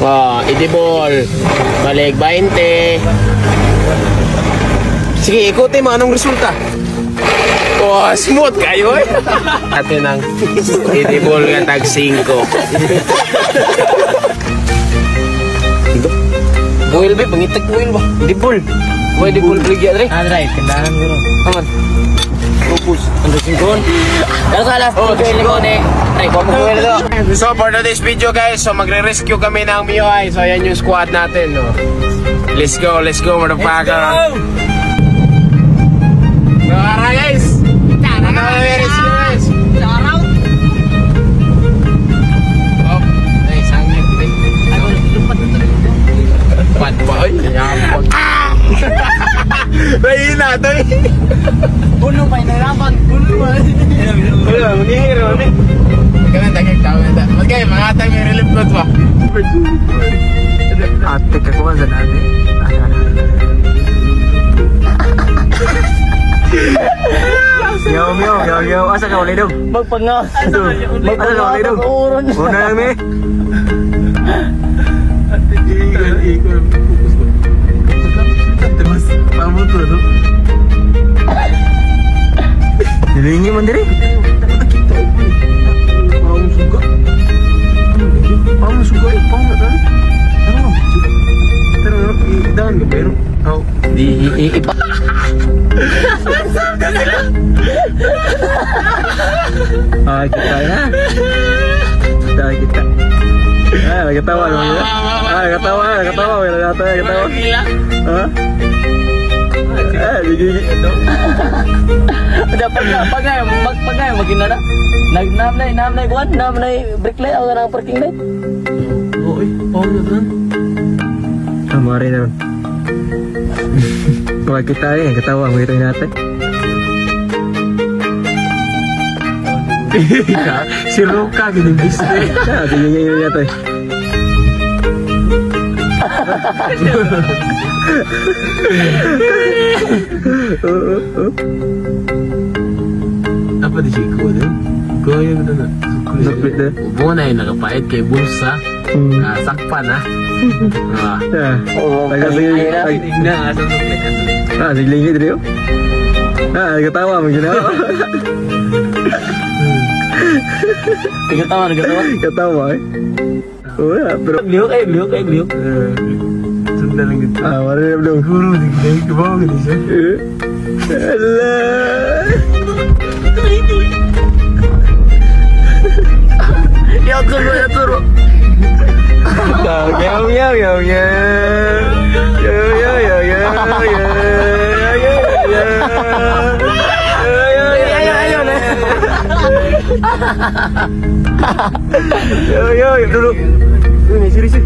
Oh, edible. Balik 20. Sige, ikutin mo anong resulta. Oh, smooth kayo eh. Atin ang edible nga tag 5. Buil ba? Pangitak buil ba? Edible. Buil edible ligya dre. Andray, tindahan mo. Aman. Focus. Ang singkon. Pero sa alas, singkon eh. Ay, buil do. So for today's video guys, so magre-rescue kami ng MIUI. So yan yung squad natin, no. Let's go, motherfucker. Tara guys. Tara rescue guys. Araw. Oh, nice hangin. Pat boy. Yaman. Mahina to eh. Puno pa inarapan. Puno ba? Wala, maghihiro kami. Ganun, tagkagtawa na. Magkaya, mga atang may relief code ba? Ate ka ko sa namin. Yaw. Asa ka ulit dong? Magpanga. Asa ka ulit dong? Una lang eh. Ate, ikon. Fokus ko. Mas, pamo to, no? Nilingi man diri. Pamo suga eh, pamo na tayo. Pero, idahan ka pero. Di ipa. Kita ya. Kita. Ketawa dong ya. Ketawa. Hah? Gigi. Ada pagay maginana. Namnay kuan, namnay brake light o nang parking light. Oo eh, pamo na tayo. Mari na. Kalau kita ini ketawa begitu natin. Si Roka gini bisa. Nah, tingginya natin. Apa di siku deh? Kau yang betul Betul. Bona yang nakapait kay bulsa. Sakpan ah. Siglingit rin yun. Nagkatawa mo gina. Nagkatawa eh. Pero Beliau. Sunda lang gitu. Mari na dong. Guru di kebawa gitu sih. Allah. Ya turu. Meow. Yo, dulu. Ini sini.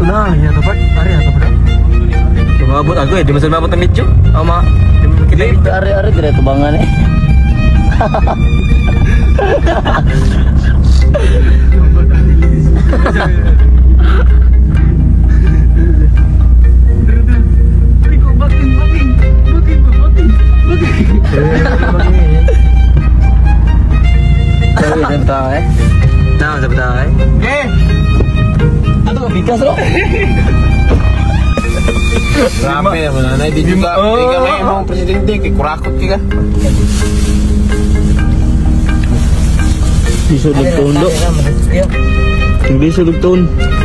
Nah, ya tepat. Hari ya tepat. Mabut aku ya, di masa mabut temicuk sama kita hari-hari tidak kebangan eh. Nah, sebentar Atau bikas loh. Rapi ya mana? Nah, di juga. Tiga memang presidente kurakot juga. Disulog tahun dok. Hindi sulog tahun.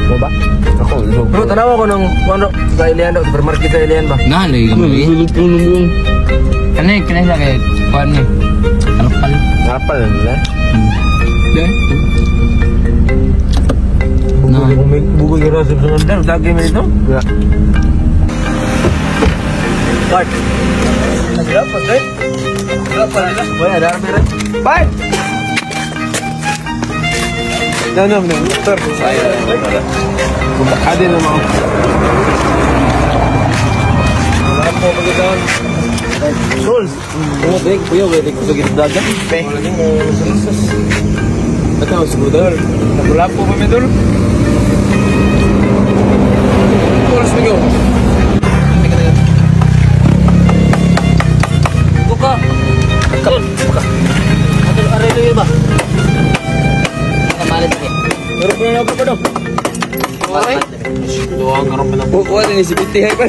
Mau ba? Ako, Bro, tanaw ako ng ano sa Ilian dok, supermarket sa Ilian ba? Nah, lagi kami. Sulog tahun buong. Kena sa kay kuan ni. Alpal lah. Deh. Buku kira sebenarnya lagi itu. Ya. Bye. Berapa sih? Berapa lah? Boleh ada merah. Bye. No. Ter saya. Ada nama. Apa begitu? Sul. Kamu break, puyo break begitu dagat. Lagi mau selesai. Betul sebentar. Berapa pemain dulu? Terus begitu. Buka. Ada itu ya, Pak. Garap na ako pa daw. Ay. Doang karon pa na. Buwan ni si Piti hay pa.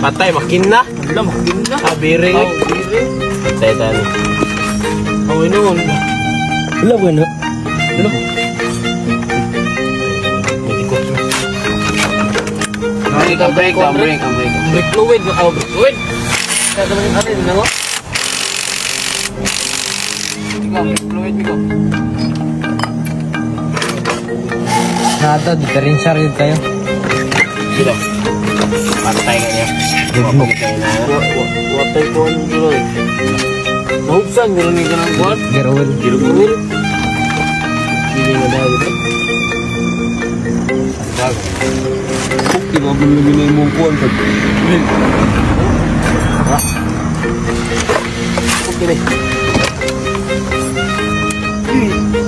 Patay makin na. Wala makin na. Biring. Patay tani. Oh, inon. Wala ba na? Wala. Break. Break fluid. Break fluid. Kaya naman natin na mo. Ikaw, break fluid mo. Nata, di ka rin sarili kayo. Sila. Patay ka niya. Watay ko ang dilo eh. Mahugsan, meron ka ng buwan. Gerowel. Hindi na dahil ito. Di ba belum ini mong buwan ka? Okay deh.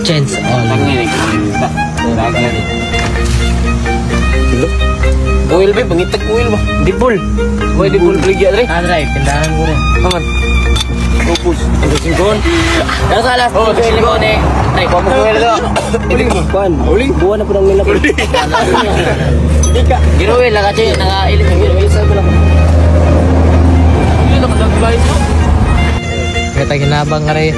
Chance all. Tangi ni. Daga ni. Oil ba? Pangitag oil ba? Dipol. Boy, dipol beligya dre. Adray, pindahan ko rin. Kaman. Opus. Ang singkon. Ang salas. Oh, singkon eh. Ay, kuha mo oil do. Uling mo. Kuan. Uling. Buwan na po ng nila. Ika. Giroel na kasi nakailit ng giroel sa ko. Hindi nakadaglay mo. Kita ginabang nga rin.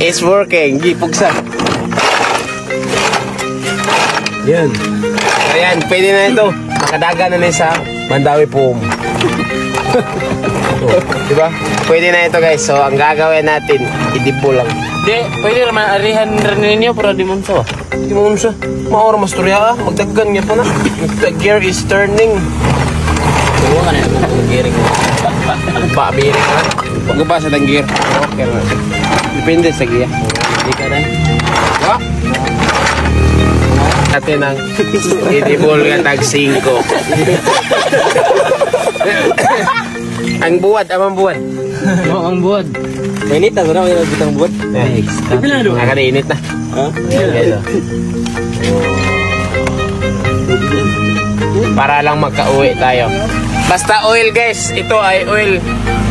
It's working, gipugsa. Yan. Ayan, pwede na ito. Makadaga na sa Mandawi Pum. Diba? Pwede na ito guys. So, ang gagawin natin, idipo lang. Di, pwede naman arihan rin ninyo pero di mo sa. Hindi mo siya. Maura mas turya. Magdaggan niya pa na. The gear is turning. Buwan ka na yung gearing mo. Pabirin ka. Pagkabasa ng gear. Okay na. Depende sa gear. Hindi ka rin. Ha? Natin ang idibol ka tag 5. Ang buwad, amang buwad. Oo, ang buwan. Mainit na, wala ko yung buwan. Nakakainit na. Ha? Ayan guys. Para lang magka-uwi tayo. Basta oil guys, ito ay oil.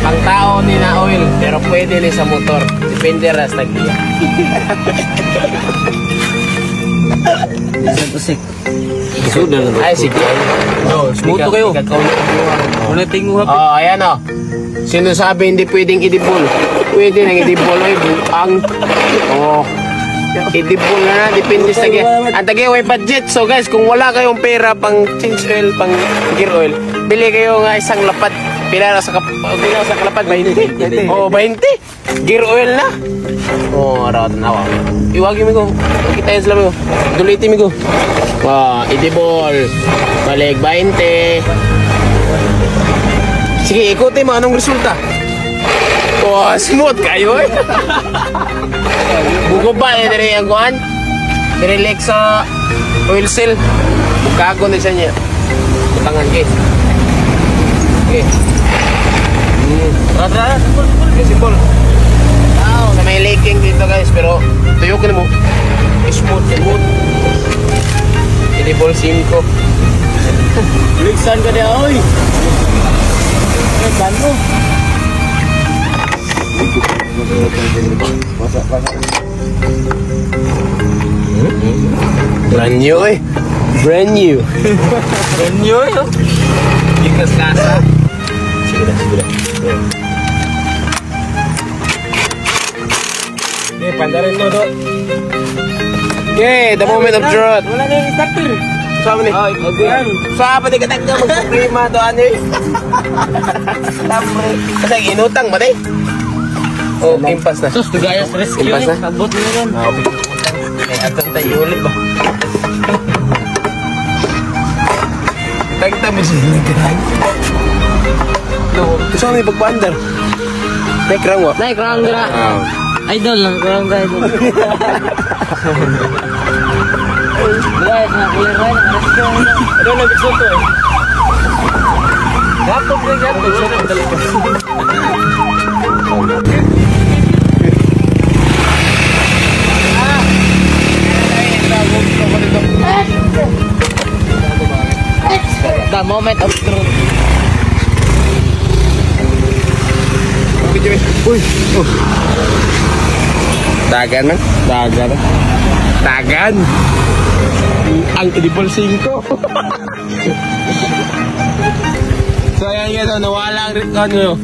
Pang tao ni na oil, pero pwede rin sa motor. Depende rin sa giya. Isang usik. Sudah na. Ay, sige. No, smooth to kayo. Wala tinguha. Oh, ayan o. Sinasabi hindi pwedeng idibol. Pwede nang idibol. Ay, buang. Oh. Idibol na na. Depende sa gear. Ang tagay, may budget. So guys, kung wala kayong pera pang change oil, pang gear oil, bili kayo nga isang lapad. Pila sa kalapad? 20? Oh, 20? Gear oil na. Oh, araw na ako. Iwagi mo ko. Kita yun sila mo. Duliti mo ko. Wow, idibol. Balik 20. Sige, ikutin mo. Anong resulta? Wow, smooth kayo eh. Bugo ba eh, dari ang kuhan? Direlek sa oil seal. Bukago na siya niya. Butangan guys. Okay. Rata-rata. Okay, simple. Wow, na may leaking dito guys. Pero tuyukin mo. Smooth. Idibol 5. Bliksan ka niya, oy! Bliksan mo! Brand new eh. Brand new. Brand new eh, oh! Ikas kasa. Sige na. Okay, pandarin mo do. Okay, the moment of truth. Wala na yung starter! Saan mo ni? Okay. Saan pa di ka tagka mag-problema to ano eh? Tapre. Kasi inutang ba eh? Oh, impas na. Sus, tugayas rescue Impas eh. na? Kabot mo yun. Ah, okay. Eh, atong tayo ulit ba? Tagta mo siya nagkiraan. No, gusto ko na ipagpa-under. Nekrang wa? Nay, kurang gira. Idol lang, kurang gira idol. Guys, na-clear rin. Ano na gusto to eh? Gapog na gapog. Gusto na talaga. moment of truth. Uy! Oh. Dagan man. Dagan! Ang edible 5. So ayan nga nawala ang ano.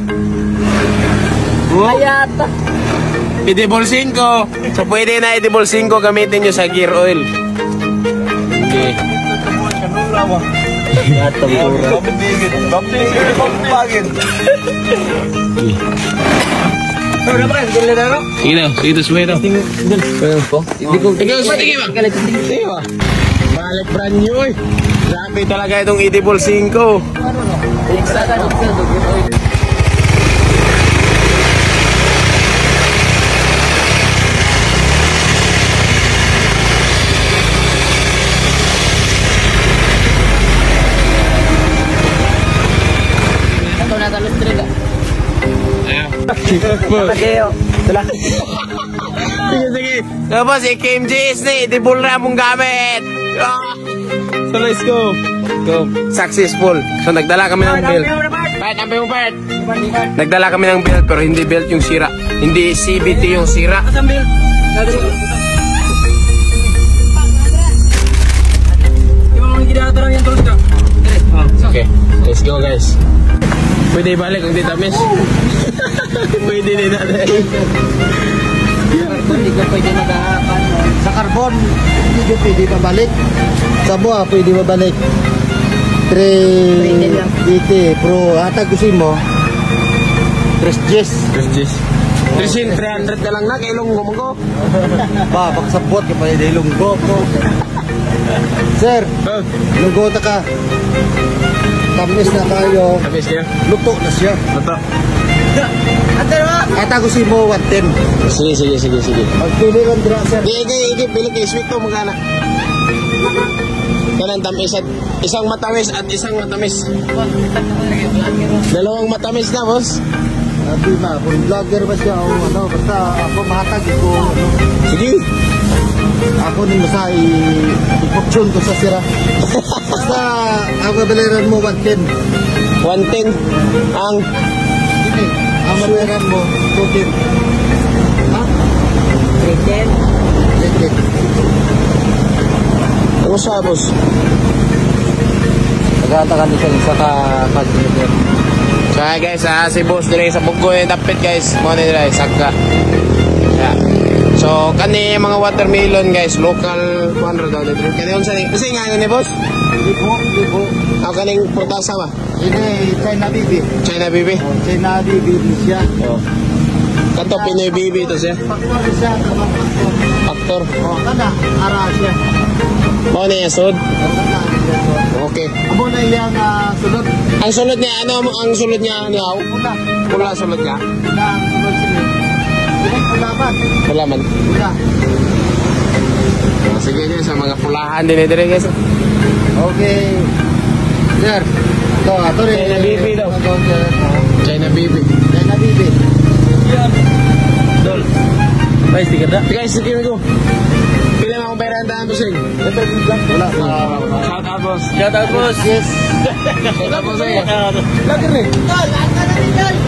Ayata. Edible 5. So pwede na edible 5 gamitin nyo sa gear oil. Okay. Sige na, sige na. Ikaw, sige ba? Sige ba? Balik brand new eh. Grabe talaga itong edible 5. Sige. Tapos, KMJS na edible na mong gamit. So, let's go. Successful. So, nagdala kami ng belt. Part. Nagdala kami ng belt, pero hindi belt yung sira. Hindi CBT yung sira. Okay, let's go guys. Pwede balik kung di tamis. Pwede din natin. Hindi ka pwede mag-aapan. Sa carbon, hindi pwede mabalik. Sa buha, pwede mabalik. 380 Pro, atagusin mo 3Gs 300 na lang na, kay Lunggo mo ko. ba, pagsabot ka pa yung lunggo ko. Sir, lunggo ta ka. Tamis na kayo. Tamis ka? Luto na siya. Luto. Atagusin mo 110. Sige. Magpili lang dira, sir. Hindi, pili kay sweet to, magkana. Kanan tamis at isang matamis at isang matamis. Dalawang matamis na, boss. Sabi na, kung vlogger ba siya o ano, basta ako mahatag ko. Sige. Ako din basta i-fortune ko sa sira. Basta ang babaliran mo 110. 110 ang Hindi, ang babaliran mo 210. Ha? 310. ano siya, boss? Nagatakan din siya sa kag-deliver. So guys, si boss dire sa Bugo yung dapit guys. Mo ni dire sagka. Yeah. So kani mga watermelon guys, local 100 daw dito. Kani unsa ni? Kasi nga ni boss? Libo. Ako kaning putasa ba? Ini China Bibi. China bibi. China Bibi siya. Oh. Kanto Pinoy bibi to siya. Pakwan siya kamang Aktor. oh, kana ara siya. Mo ni sud. Kana Okay. amo na iyang sunod. Ang sulod niya ano ang sulod niya niyaw? Pula. Pula sulod niya. Pula ang sunod sila. Ini pulaban. Pula man. Pula. Sige niya sa mga pulahan din dire guys. Okay. Sir. Ito rin. China Bibi daw. China bibi. China Bibi. Dol. Guys, tiket dah. Guys, sige ko. Pila na akong bayaran daan, bossing. Wala. Shout out, boss. Shout out, boss. Yes. Shout out, boss. Lagi rin.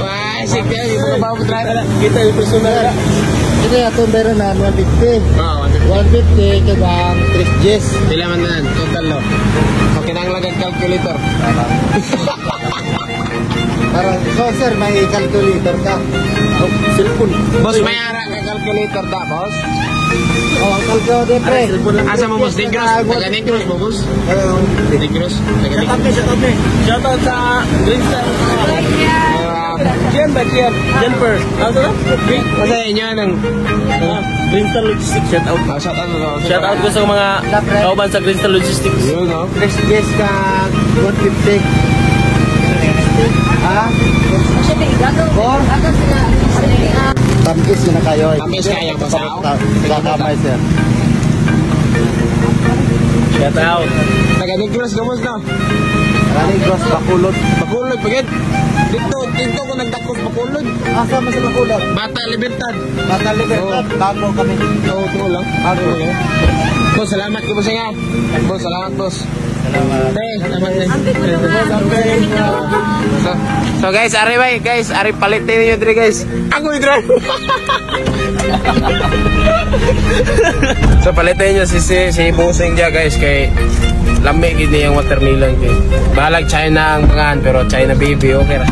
Ay, sige. Yung mga bago driver. Kita yung personal. Ini atong meron na 150. Oo, 150 kagang 3 Gs. pila man na. Total, no? Okay, nang lagag calculator. Parang, so sir, may calculator ka. Oh, cellphone. Boss, may ara ka calculator da, boss? Oh, ang calculator, pre. Asa mo, boss? Negros? Taga Negros mo, boss? Negros? Taga Negros? Shout out sa Green Star. Kian ba Kian? Jennifer. Ano to? Kasi inyo ng... Green Star Logistics. Shout out. Shout out, Shout out ko sa mga kauban sa Green Star Logistics. Yun, no? 3 Gs ka 150. Ha? Oh? Tampis na kayo. Tampis kaya ba sa ako? Kakamay, sir. Shout out. Taga Negros, gamos na. Rani Gross Bakulod. Bakulod pagit. Dito ko nagdakos Bakulod. Asa man sa Bakulod? Bata Libertad. Bata Libertad. Bago kami. Oo, ito lang. Bago. Boss, salamat ko boss nga. Boss, salamat boss. Salamat. Salamat So guys, ari bay, guys, ari palitin niyo diri guys. Ako i-drive. So palitin niyo si Busing dia guys kay lami gid niyang watermelon kay. Balag China ang pangan pero China baby okay ra.